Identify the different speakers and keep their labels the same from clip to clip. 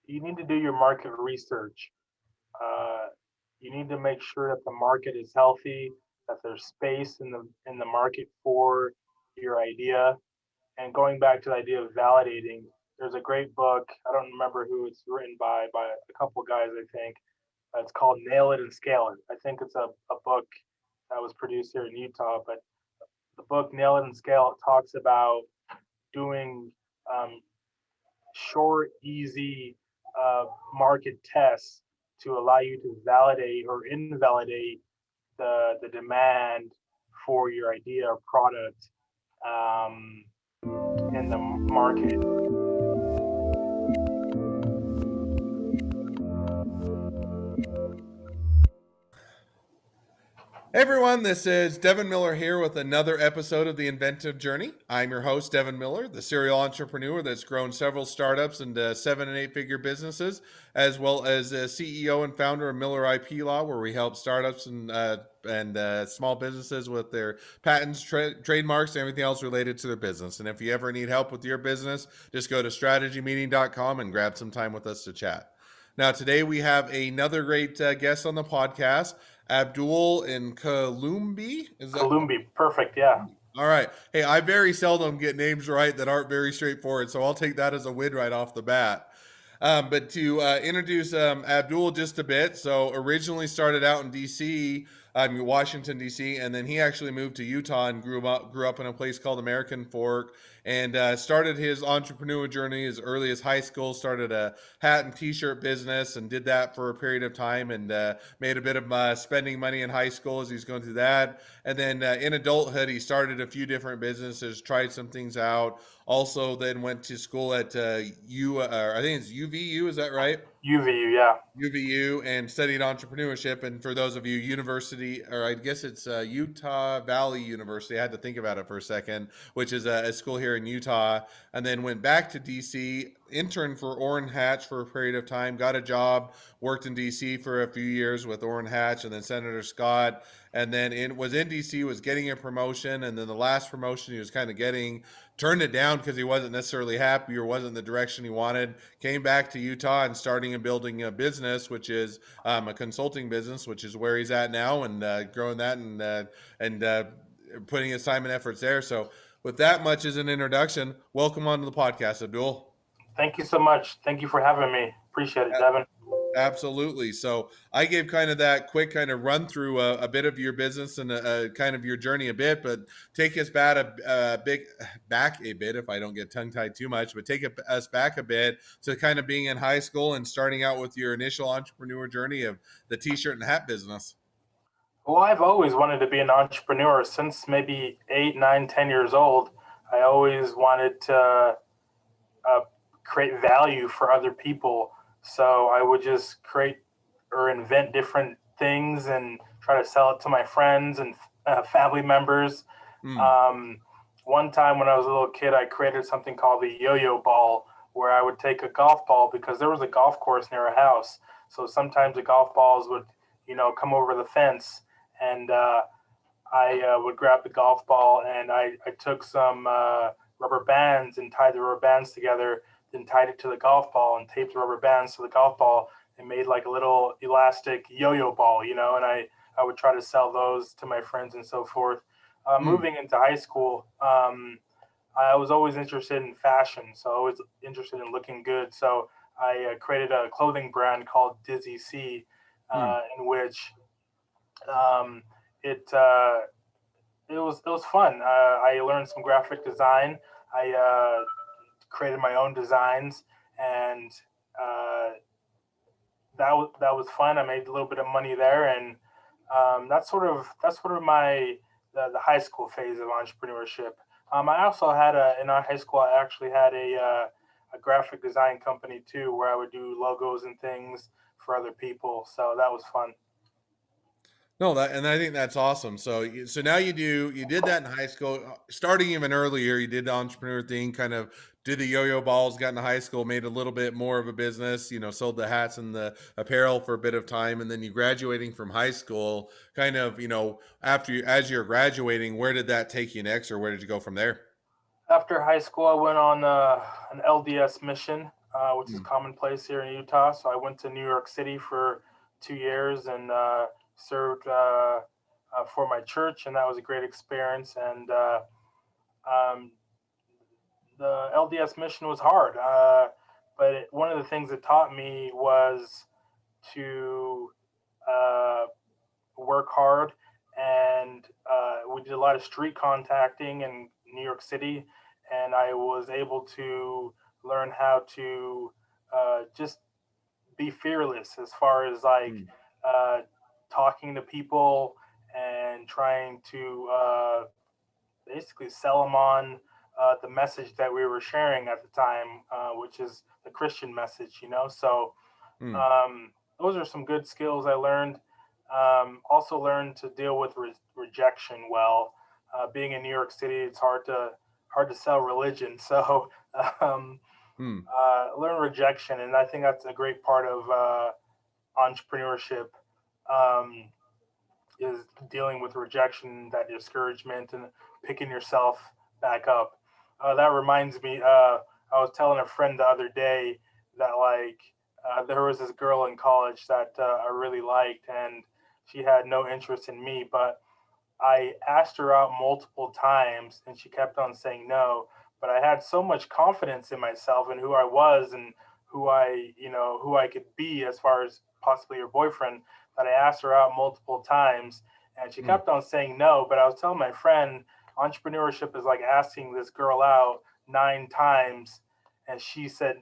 Speaker 1: you need to do your market research. Uh, you need to make sure that the market is healthy, that there's space in the market for your idea. And going back to the idea of validating, there's a great book. I don't remember who it's written by a couple guys, I think. It's called Nail It and Scale It. I think it's a book that was produced here in Utah, but the book Nail It and Scale It talks about doing um, short, easy market tests to allow you to validate or invalidate the demand for your idea or product um, in the market.
Speaker 2: Hey everyone, this is Devin Miller here with another episode of the Inventive Journey. I'm your host, Devin Miller, the serial entrepreneur that's grown several startups into 7 and 8 figure businesses, as well as a CEO and founder of Miller IP Law, where we help startups and small businesses with their patents, trademarks, and everything else related to their business. And if you ever need help with your business, just go to strategymeeting.com and grab some time with us to chat. Now, today we have another great guest on the podcast, Abdul in Kalumbi. Is that
Speaker 1: Kalumbi, perfect, yeah.
Speaker 2: all right? Hey, I very seldom get names right that aren't very straightforward, so I'll take that as a win right off the bat. But to introduce Abdul just a bit, so originally started out in D.C., Washington D.C., and then he actually moved to Utah and grew up in a place called American Fork, and started his entrepreneur journey as early as high school. Started a hat and T-shirt business and did that for a period of time, and made a bit of spending money in high school as he's going through that. And then in adulthood, he started a few different businesses, tried some things out. Also, then went to school at I think it's UVU. Is that right?
Speaker 1: UVU, yeah.
Speaker 2: UVU, and studied entrepreneurship. And for those of you, university, or I guess it's Utah Valley University. I had to think about it for a second, which is a school here in Utah. And then went back to DC, interned for Orrin Hatch for a period of time, got a job, worked in DC for a few years with Orrin Hatch and then Senator Scott. And then was in DC, was getting a promotion. And then the last promotion he was kind of getting, turned it down because he wasn't necessarily happy or wasn't the direction he wanted. Came back to Utah and starting and building a business, which is a consulting business, which is where he's at now, and growing that and putting his time and efforts there. So, with that much as an introduction, welcome onto the podcast, Abdul.
Speaker 1: Thank you so much. Thank you for having me. Appreciate it, Devin.
Speaker 2: Absolutely. So I gave kind of that quick kind of run through a bit of your business and kind of your journey a bit, but take us back a bit if I don't get tongue tied too much, but take us back a bit to kind of being in high school and starting out with your initial entrepreneur journey of the t-shirt and hat business.
Speaker 1: Well, I've always wanted to be an entrepreneur since maybe 8, 9, 10 years old. I always wanted to uh, create value for other people. So I would just create or invent different things and try to sell it to my friends and family members.
Speaker 2: Hmm.
Speaker 1: Um, One time when I was a little kid, I created something called the yo-yo ball, where I would take a golf ball because there was a golf course near our house. So sometimes the golf balls would, come over the fence, and I would grab the golf ball and I took some rubber bands and tied the rubber bands together, then tied it to the golf ball and taped the rubber bands to the golf ball and made like a little elastic yo-yo ball, and I would try to sell those to my friends and so forth.
Speaker 2: Hmm.
Speaker 1: Moving into high school, I was always interested in fashion, so I was interested in looking good. So I created a clothing brand called Dizzy C,
Speaker 2: Hmm.
Speaker 1: in which um, it it was fun. I learned some graphic design. I created my own designs, and uh, that was fun. I made a little bit of money there, and that's sort of my the high school phase of entrepreneurship. I also had in our high school. I actually had a graphic design company too, where I would do logos and things for other people. So that was fun.
Speaker 2: No, and I think that's awesome. So, so now you did that in high school, starting even earlier. You did the entrepreneur thing, kind of did the yo-yo balls, got into high school, made a little bit more of a business. Sold the hats and the apparel for a bit of time, and then you graduating from high school, kind of, as you're graduating, where did that take you next, or where did you go from there?
Speaker 1: After high school, I went on an LDS mission. which is
Speaker 2: Mm,
Speaker 1: commonplace here in Utah. So I went to New York City for 2 years and served for my church, and that was a great experience. And um, the LDS mission was hard, but one of the things it taught me was to uh, work hard, and we did a lot of street contacting in New York City, and I was able to learn how to just be fearless as far as like
Speaker 2: mm,
Speaker 1: uh, talking to people and trying to basically sell them on the message that we were sharing at the time, which is the Christian message, you know. So
Speaker 2: mm,
Speaker 1: um, those are some good skills I learned. Also learned to deal with rejection well. Being in New York City, it's hard to sell religion. So um,
Speaker 2: mm,
Speaker 1: learn rejection, and I think that's a great part of entrepreneurship. Um, is dealing with rejection, that discouragement, and picking yourself back up. That reminds me, I was telling a friend the other day that like there was this girl in college that I really liked, and she had no interest in me, but I asked her out multiple times and she kept on saying no. But I had so much confidence in myself and who I was and who I could be as far as possibly her boyfriend, that I asked her out multiple times and she
Speaker 2: mm.
Speaker 1: kept on saying no. But I was telling my friend, entrepreneurship is like asking this girl out 9 times, and she said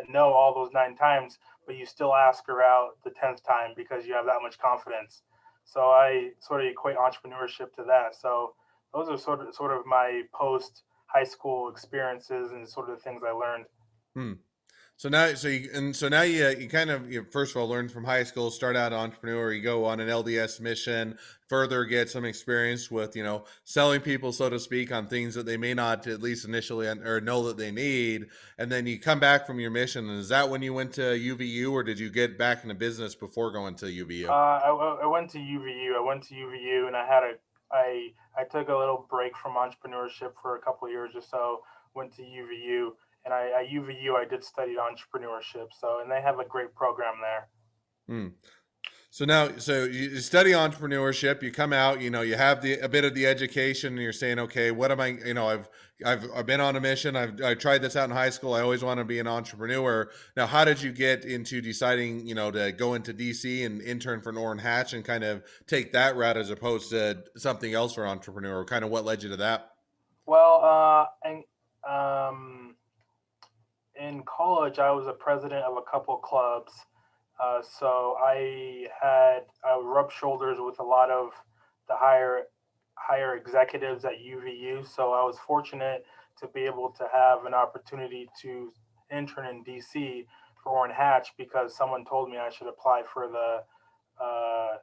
Speaker 1: no all those 9 times, but you still ask her out the 10th time because you have that much confidence. So I sort of equate entrepreneurship to that. So those are sort of my post high school experiences and sort of the things I learned.
Speaker 2: Hmm. So now you kind of first of all learn from high school, start out entrepreneur, you go on an LDS mission, further get some experience with selling people, so to speak, on things that they may not at least initially or know that they need, and then you come back from your mission. And is that when you went to UVU, or did you get back into business before going to UVU?
Speaker 1: I went to UVU. I went to UVU, and I took a little break from entrepreneurship for a couple of years or so. Went to UVU, and at UVU I did study entrepreneurship. So and they have a great program there.
Speaker 2: Hmm. So you study entrepreneurship, you come out, you have a bit of the education, and you're saying, okay, what am I, I've been on a mission. I tried this out in high school. I always want to be an entrepreneur. Now, how did you get into deciding, to go into DC and intern for Orrin Hatch and kind of take that route as opposed to something else for entrepreneur? Kind of what led you to that?
Speaker 1: Well, um, in college, I was a president of a couple clubs. So I rubbed shoulders with a lot of the higher executives at UVU. So I was fortunate to be able to have an opportunity to intern in DC for Orrin Hatch because someone told me I should apply for the uh,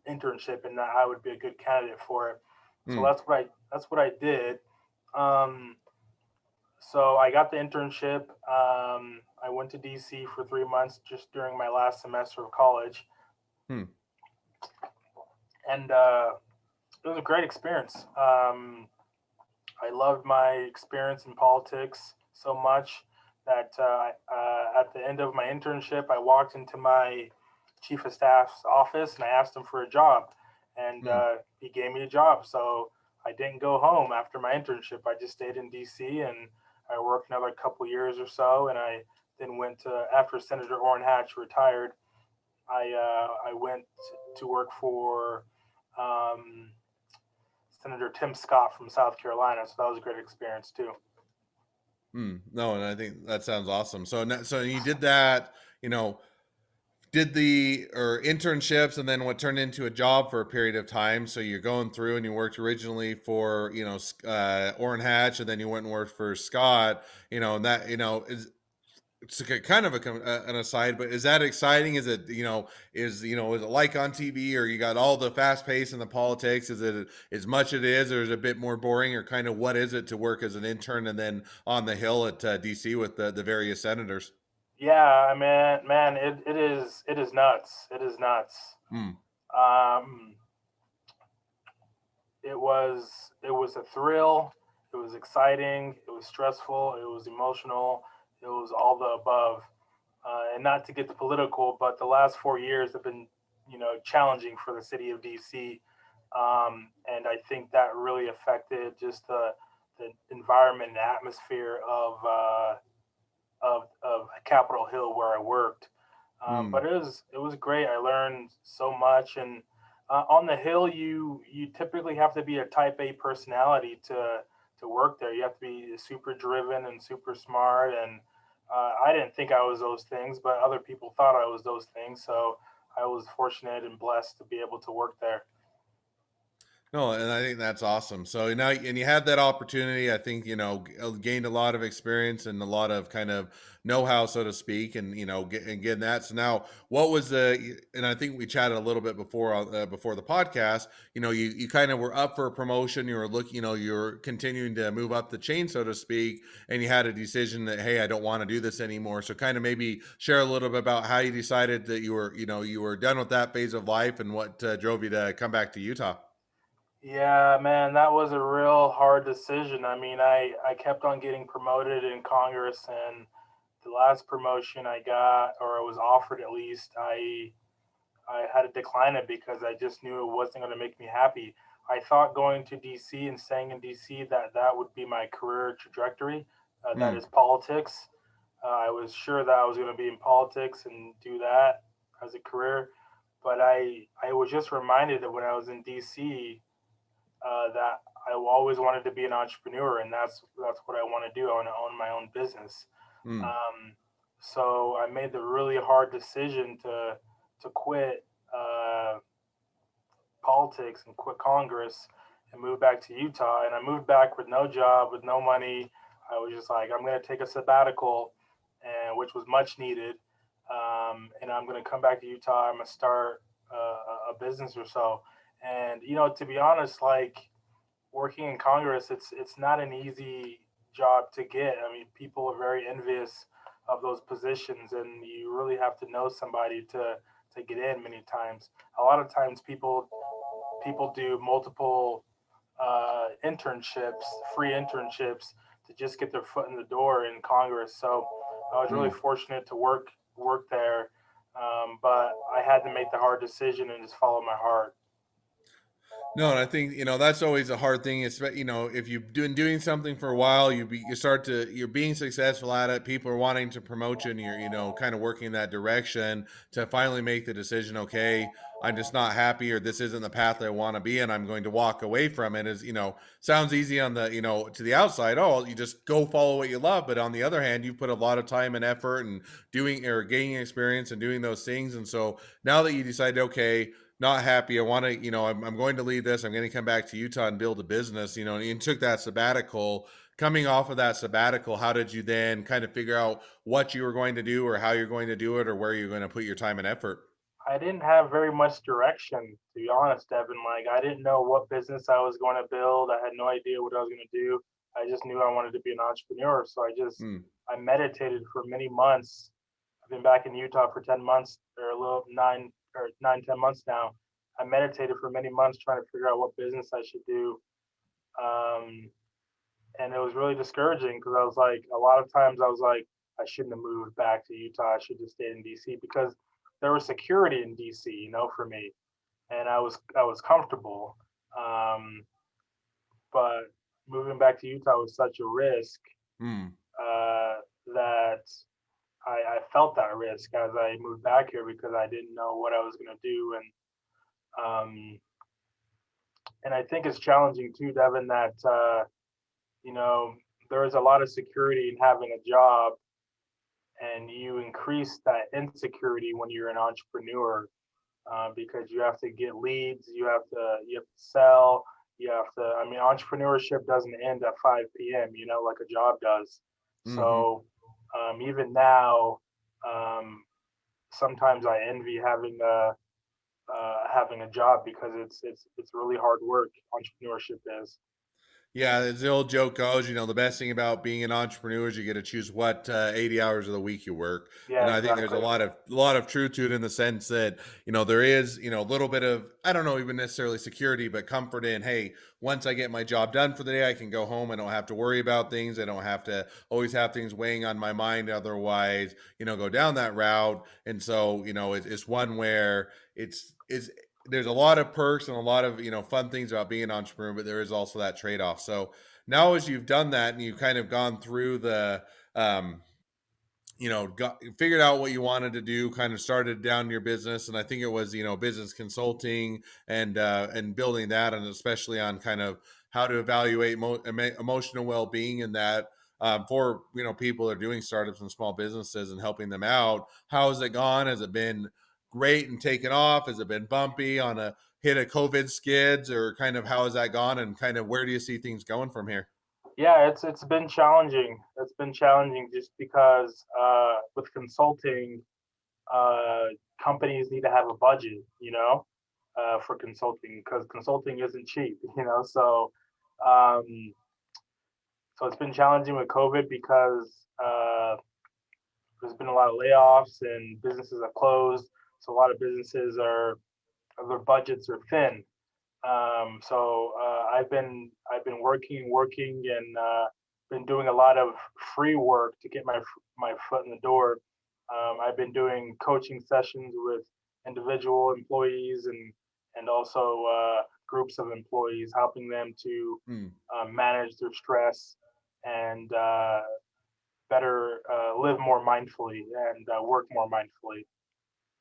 Speaker 1: internship and that I would be a good candidate for it. So
Speaker 2: Hmm.
Speaker 1: that's what I did. Um, so I got the internship. I went to DC for 3 months just during my last semester of college,
Speaker 2: Hmm.
Speaker 1: and it was a great experience. I loved my experience in politics so much that at the end of my internship, I walked into my chief of staff's office and I asked him for a job, and
Speaker 2: Hmm.
Speaker 1: he gave me a job. So I didn't go home after my internship. I just stayed in DC and I worked another couple years or so, and I then went to after Senator Orrin Hatch retired. I went to work for um, Senator Tim Scott from South Carolina. So that was a great experience too.
Speaker 2: Hmm. No, and I think that sounds awesome. So you did that, you know, did the or internships and then what turned into a job for a period of time. So you're going through and you worked originally for Orrin Hatch, and then you went and worked for Scott. And that is it's kind of an aside, but is that exciting? Is it is it like on TV, or you got all the fast pace and the politics? Is it as much it is, or is it a bit more boring, or kind of what is it to work as an intern and then on the Hill at DC with the various senators?
Speaker 1: Yeah, man, it is nuts. It is nuts.
Speaker 2: Hmm.
Speaker 1: Um, it was a thrill. It was exciting. It was stressful. It was emotional. It was all the above. And not to get political, but the last 4 years have been, challenging for the city of DC. And I think that really affected just the environment and atmosphere of Capitol Hill where I worked.
Speaker 2: Mm,
Speaker 1: But it was great. I learned so much, and on the Hill, you typically have to be a Type A personality to work there. You have to be super driven and super smart, and I didn't think I was those things, but other people thought I was those things. So I was fortunate and blessed to be able to work there.
Speaker 2: no, and I think that's awesome. So now, and you had that opportunity. I think gained a lot of experience and a lot of kind of know-how, so to speak, and and getting that. So now, what was the? And I think we chatted a little bit before the podcast. You kind of were up for a promotion. You were looking. You're continuing to move up the chain, so to speak, and you had a decision that, hey, I don't want to do this anymore. So kind of maybe share a little bit about how you decided that you were done with that phase of life and what drove you to come back to Utah.
Speaker 1: Yeah, man, that was a real hard decision. I mean, I kept on getting promoted in Congress, and the last promotion I got, or I was offered at least, I had to decline it because I just knew it wasn't going to make me happy. I thought going to DC and staying in DC that would be my career trajectory. That
Speaker 2: Mm,
Speaker 1: is politics. I was sure that I was going to be in politics and do that as a career, but I was just reminded that when I was in DC, that I always wanted to be an entrepreneur, and that's what I want to do. I want to own my own business.
Speaker 2: mm.
Speaker 1: Um, so I made the really hard decision to quit politics and quit Congress and move back to Utah. And I moved back with no job, with no money. I was just like, I'm going to take a sabbatical, and which was much needed. And I'm going to come back to Utah. I'm going to start a business or so. And to be honest, like working in Congress, it's not an easy job to get. I mean, people are very envious of those positions, and you really have to know somebody to get in. Many times, a lot of times, people do multiple internships, free internships, to just get their foot in the door in Congress. So I was really
Speaker 2: Mm.
Speaker 1: fortunate to work there, but I had to make the hard decision and just follow my heart.
Speaker 2: No, and I think that's always a hard thing. It's if you've been doing something for a while, you're being successful at it. People are wanting to promote you, and you're kind of working in that direction to finally make the decision. Okay, I'm just not happy, or this isn't the path I want to be, and I'm going to walk away from it. Is sounds easy on the to the outside. Oh, you just go follow what you love, but on the other hand, you've put a lot of time and effort and doing or gaining experience and doing those things, and so now that you decide, okay, not happy. I want to, I'm going to leave this. I'm going to come back to Utah and build a business, and you took that sabbatical. Coming off of that sabbatical, how did you then kind of figure out what you were going to do or how you're going to do it or where you're going to put your time and effort?
Speaker 1: I didn't have very much direction, to be honest, Evan. Like, I didn't know what business I was going to build. I had no idea what I was going to do. I just knew I wanted to be an entrepreneur. So
Speaker 2: Hmm.
Speaker 1: I meditated for many months. I've been back in Utah for 10 months, or a little 9, 10 months now. I meditated for many months trying to figure out what business I should do. Um, and it was really discouraging because I was like, a lot of times I was like, I shouldn't have moved back to Utah. I should just stayed in DC because there was security in DC, for me, and I was comfortable. Um, but moving back to Utah was such a risk
Speaker 2: Hmm.
Speaker 1: that I felt that risk as I moved back here because I didn't know what I was going to do, um, and I think it's challenging too, Devin, that you know there is a lot of security in having a job, and you increase that insecurity when you're an entrepreneur because you have to get leads, you have to sell, you have to. I mean, entrepreneurship doesn't end at 5 p.m. Like a job does.
Speaker 2: Hmm.
Speaker 1: So even now, um, sometimes I envy having a job because it's really hard work. Entrepreneurship is.
Speaker 2: Yeah, as the old joke goes, the best thing about being an entrepreneur is you get to choose what 80 hours of the week you work.
Speaker 1: Yeah,
Speaker 2: And I think there's a
Speaker 1: exactly.
Speaker 2: lot of truth to it in the sense that, there is, a little bit of, I don't know, even necessarily security, but comfort in, hey, once I get my job done for the day, I can go home. I don't have to worry about things. I don't have to always have things weighing on my mind. Otherwise, go down that route. And so, it's one where it's there's a lot of perks and a lot of fun things about being an entrepreneur, but there is also that trade-off. So now as you've done that and you've kind of gone through the um figured out what you wanted to do, kind of started down your business, and I think it was business consulting and building that, and especially on kind of how to evaluate emotional well-being and that, for people that are doing startups and small businesses and helping them out. How has it gone? Has it been great and taken off? Has it been bumpy on a hit of COVID skids, or kind of how has that gone, and kind of where do you see things going from here?
Speaker 1: Yeah, it's been challenging. It's been challenging just because with consulting, uh, companies need to have a budget, for consulting because consulting isn't cheap, um, so it's been challenging with COVID because there's been a lot of layoffs and businesses have closed. So a lot of businesses are their budgets are thin. I've been working, and been doing a lot of free work to get my foot in the door. I've been doing coaching sessions with individual employees and also groups of employees, helping them to
Speaker 2: Hmm.
Speaker 1: manage their stress and better live more mindfully and work more mindfully.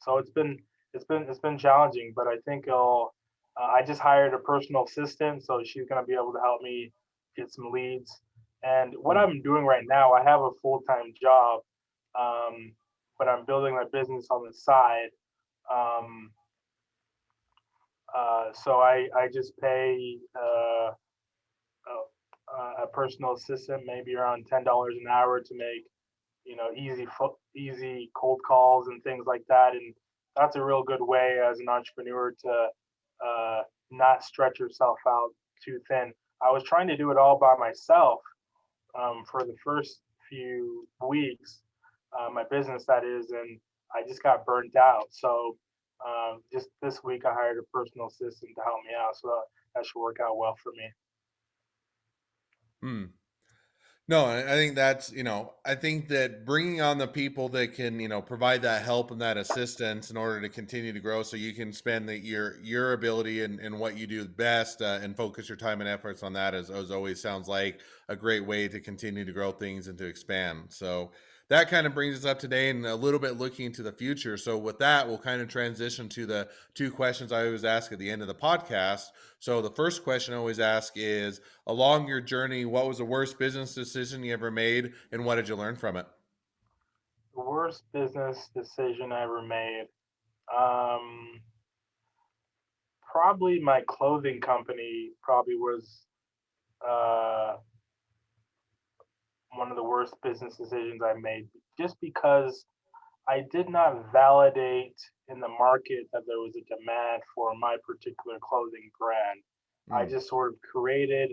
Speaker 1: So it's been challenging, but I think it'll. I just hired a personal assistant, so she's gonna be able to help me get some leads. And what
Speaker 2: Hmm.
Speaker 1: I'm doing right now, I have a full time job, um, but I'm building my business on the side. Um, so I just pay a personal assistant maybe around $10 an hour to make easy cold calls and things like that. And that's a real good way as an entrepreneur to uh, not stretch yourself out too thin. I was trying to do it all by myself for the first few weeks, my business that is, and I just got burnt out. So just this week, I hired a personal assistant to help me out. So that should work out well for me.
Speaker 2: Hmm. No, I think that's, I think that bringing on the people that can, provide that help and that assistance in order to continue to grow, so you can spend your ability and what you do best, and focus your time and efforts on that, as always sounds like a great way to continue to grow things and to expand. So that kind of brings us up today and a little bit looking into the future. So with that, we'll kind of transition to the two questions I always ask at the end of the podcast. So the first question I always ask is, along your journey, what was the worst business decision you ever made, and what did you learn from it?
Speaker 1: The worst business decision I ever made. Um, Probably my clothing company probably was uh, one of the worst business decisions I made just because I did not validate in the market that there was a demand for my particular clothing brand. I
Speaker 2: Mm,
Speaker 1: just sort of created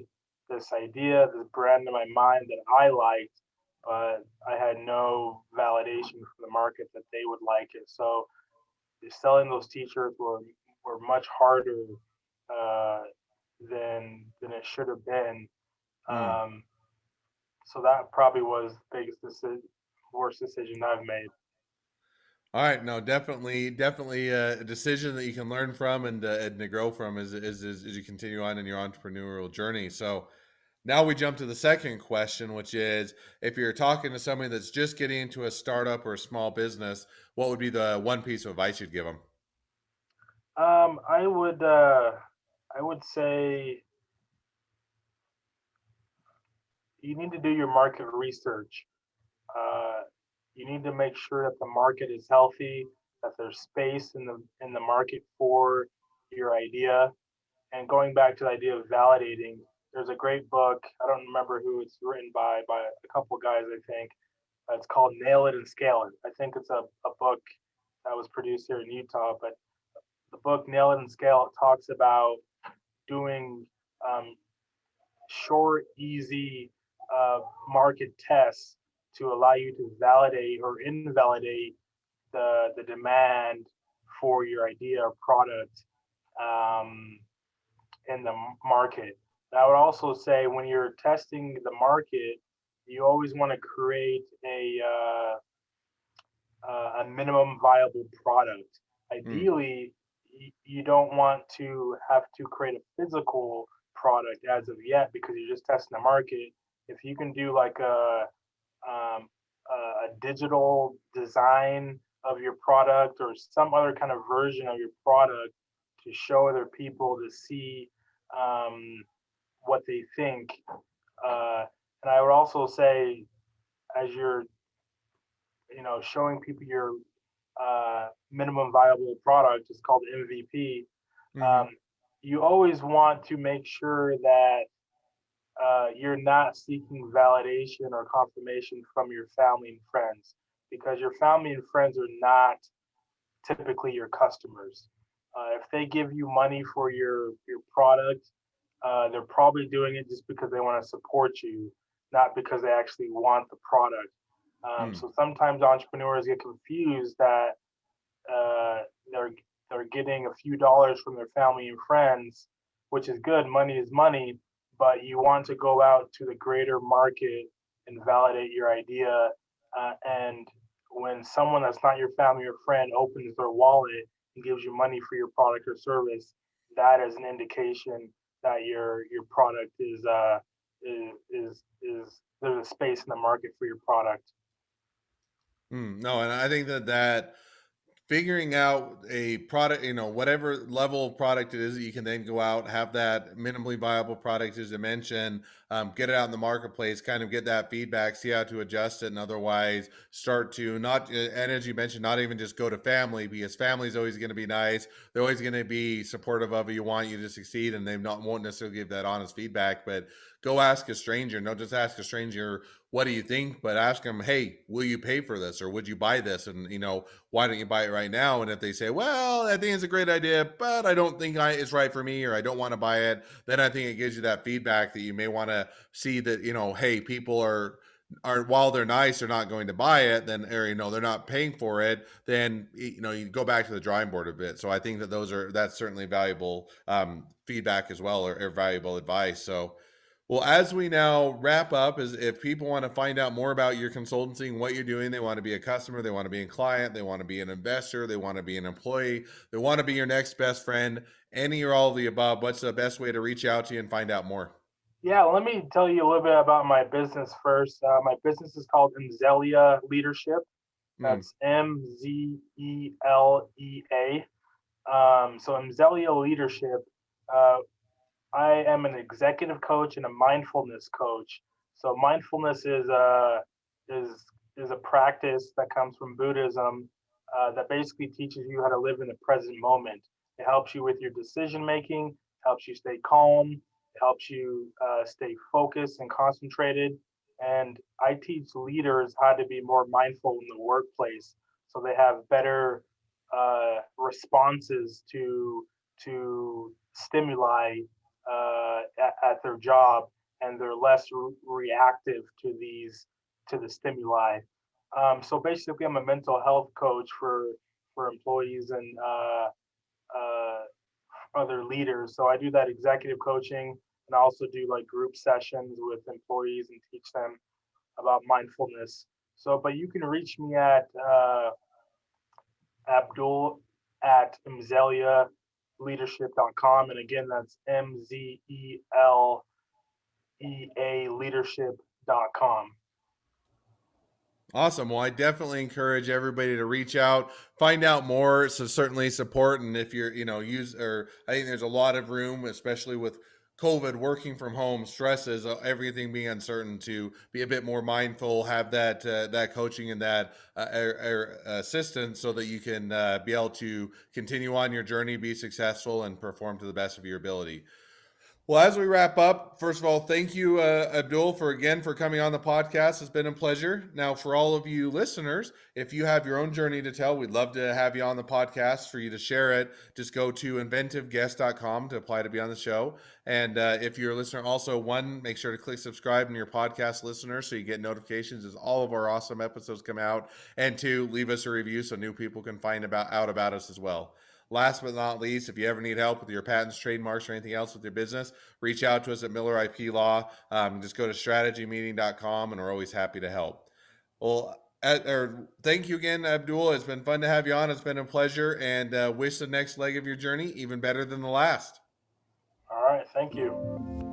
Speaker 1: this idea, this brand in my mind that I liked, but I had no validation from the market that they would like it. So selling those t-shirts were much harder uh, than it should have been.
Speaker 2: mm.
Speaker 1: Um, so that probably was the worst decision I've made.
Speaker 2: All right, no, definitely a decision that you can learn from and to grow from as you continue on in your entrepreneurial journey. So now we jump to the second question, which is, if you're talking to somebody that's just getting into a startup or a small business, what would be the one piece of advice you'd give them?
Speaker 1: Um, I would uh, I would say you need to do your market research. Uh, you need to make sure that the market is healthy, that there's space in the market for your idea. And going back to the idea of validating, there's a great book. I don't remember who it's written by a couple of guys, I think. It's called Nail It and Scale It. I think it's a book that was produced here in Utah, but the book Nail It and Scale It talks about doing um, short, easy market tests to allow you to validate or invalidate the demand for your idea or product um, in the market. And I would also say when you're testing the market, you always want to create a minimum viable product.
Speaker 2: Mm,
Speaker 1: Ideally, you don't want to have to create a physical product as of yet because you're just testing the market. If you can do like a digital design of your product or some other kind of version of your product to show other people to see um, what they think. And I would also say, as you're showing people your minimum viable product, it's called MVP.
Speaker 2: hmm
Speaker 1: Um, you always want to make sure that you're not seeking validation or confirmation from your family and friends because your family and friends are not typically your customers. If they give you money for your product, they're probably doing it just because they want to support you, not because they actually want the product.
Speaker 2: mm.
Speaker 1: So sometimes entrepreneurs get confused that uh, they're they're getting a few dollars from their family and friends, which is good. Money is money, but you want to go out to the greater market and validate your idea. And when someone that's not your family or friend opens their wallet and gives you money for your product or service, that is an indication that your product is there's a space in the market for your product.
Speaker 2: No, and I think that figuring out a product, whatever level of product it is that you can then go out, have that minimally viable product, as I mentioned, get it out in the marketplace, kind of get that feedback, see how to adjust it, and otherwise start to not, and as you mentioned, not even just go to family, because family is always going to be nice. They're always going to be supportive of you, want you to succeed, and they won't necessarily give that honest feedback. But go ask a stranger. Don't just ask a stranger, what do you think? But ask them, hey, will you pay for this, or would you buy this? And why don't you buy it right now? And if they say, well, I think it's a great idea, but I don't think it's right for me, or I don't want to buy it, then I think it gives you that feedback that you may want to see that, hey, people are while they're nice, they're not going to buy it, then, or, they're not paying for it, then, you go back to the drawing board a bit. So I think that that's certainly valuable feedback as well, or valuable advice. So, well, as we now wrap up, is if people want to find out more about your consultancy and what you're doing, they want to be a customer, they want to be a client, they want to be an investor, they want to be an employee, they want to be your next best friend, any or all of the above, what's the best way to reach out to you and find out more?
Speaker 1: Yeah, let me tell you a little bit about my business first. My business is called Mzelia Leadership.
Speaker 2: Mm,
Speaker 1: That's Mzelea. So Mzelia Leadership, uh, I am an executive coach and a mindfulness coach. So mindfulness is is a practice that comes from Buddhism that basically teaches you how to live in the present moment. It helps you with your decision making, helps you stay calm, it helps you stay focused and concentrated. And I teach leaders how to be more mindful in the workplace, so they have better responses to stimuli at their job, and they're less reactive to the stimuli. So basically, I'm a mental health coach for employees and uh, other leaders. So I do that executive coaching, and I also do like group sessions with employees and teach them about mindfulness. So, but you can reach me at Abdul at mzelialeadership.com. And again, that's MZELEA leadership.com.
Speaker 2: awesome. Well, I definitely encourage everybody to reach out, find out more. So certainly support. And if you're, I think there's a lot of room, especially with COVID, working from home, stresses, everything being uncertain, to be a bit more mindful, have that coaching and that assistance, so that you can be able to continue on your journey, be successful, and perform to the best of your ability. Well, as we wrap up, first of all, thank you, Abdul, for coming on the podcast. It's been a pleasure. Now, for all of you listeners, if you have your own journey to tell, we'd love to have you on the podcast for you to share it. Just go to inventiveguest.com to apply to be on the show. And if you're a listener, also make sure to click subscribe in your podcast listener so you get notifications as all of our awesome episodes come out. And two, leave us a review so new people can find out about us as well. Last but not least, if you ever need help with your patents, trademarks, or anything else with your business, reach out to us at Miller IP Law. Just go to strategymeeting.com and we're always happy to help. Well, thank you again, Abdul. It's been fun to have you on. It's been a pleasure, and wish the next leg of your journey even better than the last.
Speaker 1: All right, thank you.